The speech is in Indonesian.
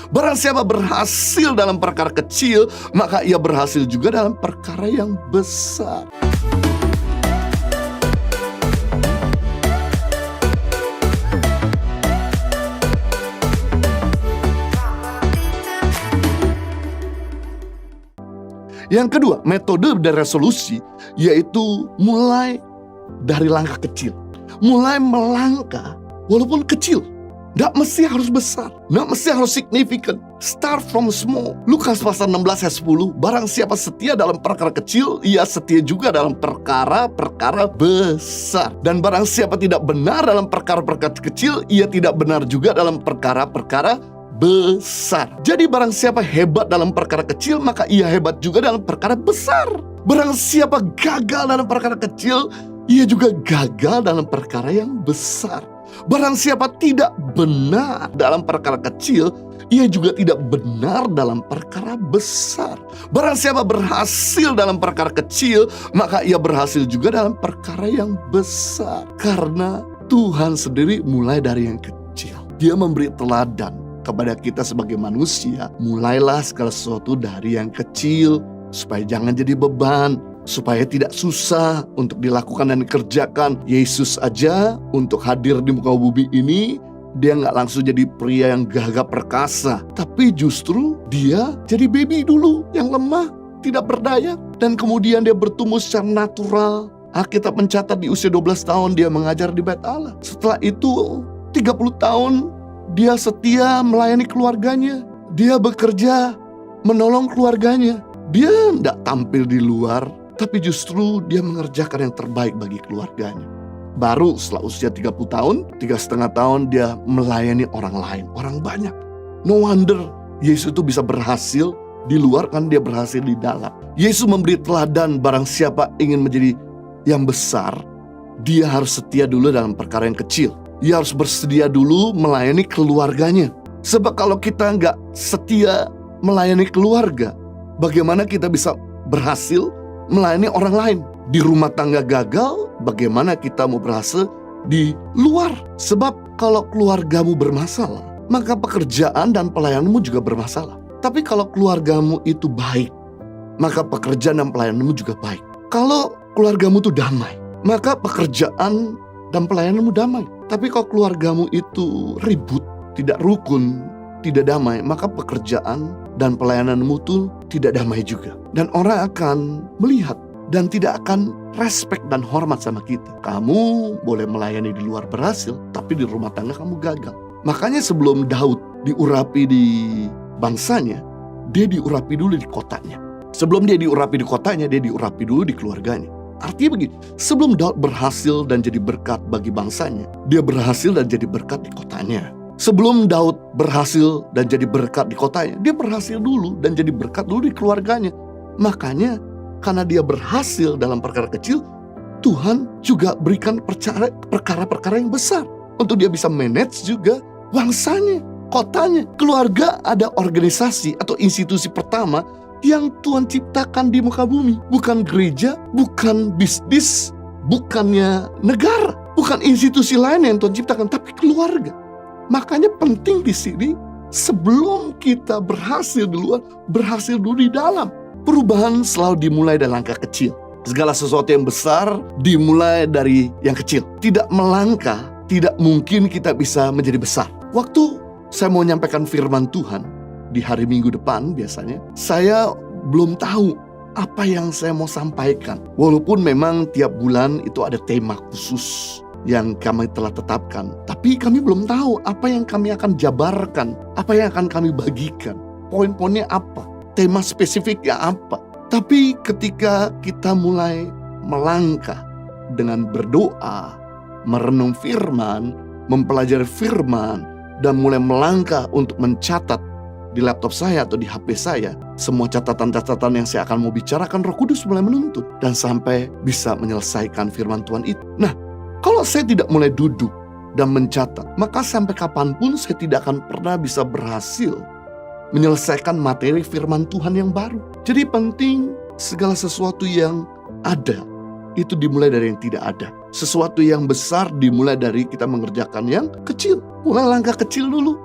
Barang siapa berhasil dalam perkara kecil, maka ia berhasil juga dalam perkara yang besar. Yang kedua, metode dari resolusi yaitu mulai dari langkah kecil. Mulai melangkah walaupun kecil. Nggak mesti harus besar, nggak mesti harus signifikan. Start from small. Lukas pasal 16 ayat 10, barang siapa setia dalam perkara kecil, ia setia juga dalam perkara-perkara besar. Dan barang siapa tidak benar dalam perkara-perkara kecil, ia tidak benar juga dalam perkara-perkara besar. Jadi barang siapa hebat dalam perkara kecil, maka ia hebat juga dalam perkara besar. Barang siapa gagal dalam perkara kecil, ia juga gagal dalam perkara yang besar. Barang siapa tidak benar dalam perkara kecil, ia juga tidak benar dalam perkara besar. Barang siapa berhasil dalam perkara kecil, maka ia berhasil juga dalam perkara yang besar. Karena Tuhan sendiri mulai dari yang kecil. Dia memberi teladan kepada kita sebagai manusia. Mulailah segala sesuatu dari yang kecil, supaya jangan jadi beban, supaya tidak susah untuk dilakukan dan dikerjakan. Yesus aja untuk hadir di muka bumi ini, dia nggak langsung jadi pria yang gagah perkasa, tapi justru dia jadi baby dulu yang lemah, tidak berdaya, dan kemudian dia bertumbuh secara natural. Alkitab mencatat di usia 12 tahun dia mengajar di Bait Allah. Setelah itu 30 tahun dia setia melayani keluarganya. Dia bekerja menolong keluarganya. Dia tidak tampil di luar, tapi justru dia mengerjakan yang terbaik bagi keluarganya. Baru setelah usia 30 tahun, 3,5 tahun dia melayani orang lain, orang banyak. No wonder Yesus itu bisa berhasil di luar, kan dia berhasil di dalam. Yesus memberi teladan, barang siapa ingin menjadi yang besar, dia harus setia dulu dalam perkara yang kecil. Dia harus bersedia dulu melayani keluarganya. Sebab kalau kita nggak setia melayani keluarga, bagaimana kita bisa berhasil melayani orang lain? Di rumah tangga gagal, bagaimana kita mau berhasil di luar? Sebab kalau keluargamu bermasalah, maka pekerjaan dan pelayananmu juga bermasalah. Tapi kalau keluargamu itu baik, maka pekerjaan dan pelayananmu juga baik. Kalau keluargamu itu damai, maka pekerjaan dan pelayananmu damai. Tapi kalau keluargamu itu ribut, tidak rukun, tidak damai, maka pekerjaan dan pelayananmu itu tidak damai juga. Dan orang akan melihat dan tidak akan respect dan hormat sama kita. Kamu boleh melayani di luar berhasil, tapi di rumah tangga kamu gagal. Makanya sebelum Daud diurapi di bangsanya, dia diurapi dulu di kotanya. Sebelum dia diurapi di kotanya, dia diurapi dulu di keluarganya. Artinya begini, sebelum Daud berhasil dan jadi berkat bagi bangsanya, dia berhasil dan jadi berkat di kotanya. Sebelum Daud berhasil dan jadi berkat di kotanya, dia berhasil dulu dan jadi berkat dulu di keluarganya. Makanya karena dia berhasil dalam perkara kecil, Tuhan juga berikan perkara-perkara yang besar untuk dia bisa manage juga bangsanya, kotanya. Keluarga ada organisasi atau institusi pertama yang Tuhan ciptakan di muka bumi. Bukan gereja, bukan bisnis, bukannya negara, bukan institusi lain yang Tuhan ciptakan, tapi keluarga. Makanya penting di sini, sebelum kita berhasil di luar, berhasil dulu di dalam. Perubahan selalu dimulai dari langkah kecil. Segala sesuatu yang besar dimulai dari yang kecil. Tidak melangkah, tidak mungkin kita bisa menjadi besar. Waktu saya mau menyampaikan firman Tuhan di hari Minggu depan biasanya, saya belum tahu apa yang saya mau sampaikan. Walaupun memang tiap bulan itu ada tema khusus yang kami telah tetapkan, tapi kami belum tahu apa yang kami akan jabarkan, apa yang akan kami bagikan, poin-poinnya apa, tema spesifiknya apa. Tapi ketika kita mulai melangkah dengan berdoa, merenung firman, mempelajari firman, dan mulai melangkah untuk mencatat di laptop saya atau di HP saya semua catatan-catatan yang saya akan mau bicarakan, Roh Kudus mulai menuntun dan sampai bisa menyelesaikan firman Tuhan itu. Nah, kalau saya tidak mulai duduk dan mencatat, maka sampai kapanpun saya tidak akan pernah bisa berhasil menyelesaikan materi firman Tuhan yang baru. Jadi penting segala sesuatu yang ada itu dimulai dari yang tidak ada. Sesuatu yang besar dimulai dari kita mengerjakan yang kecil. Mulai langkah kecil dulu.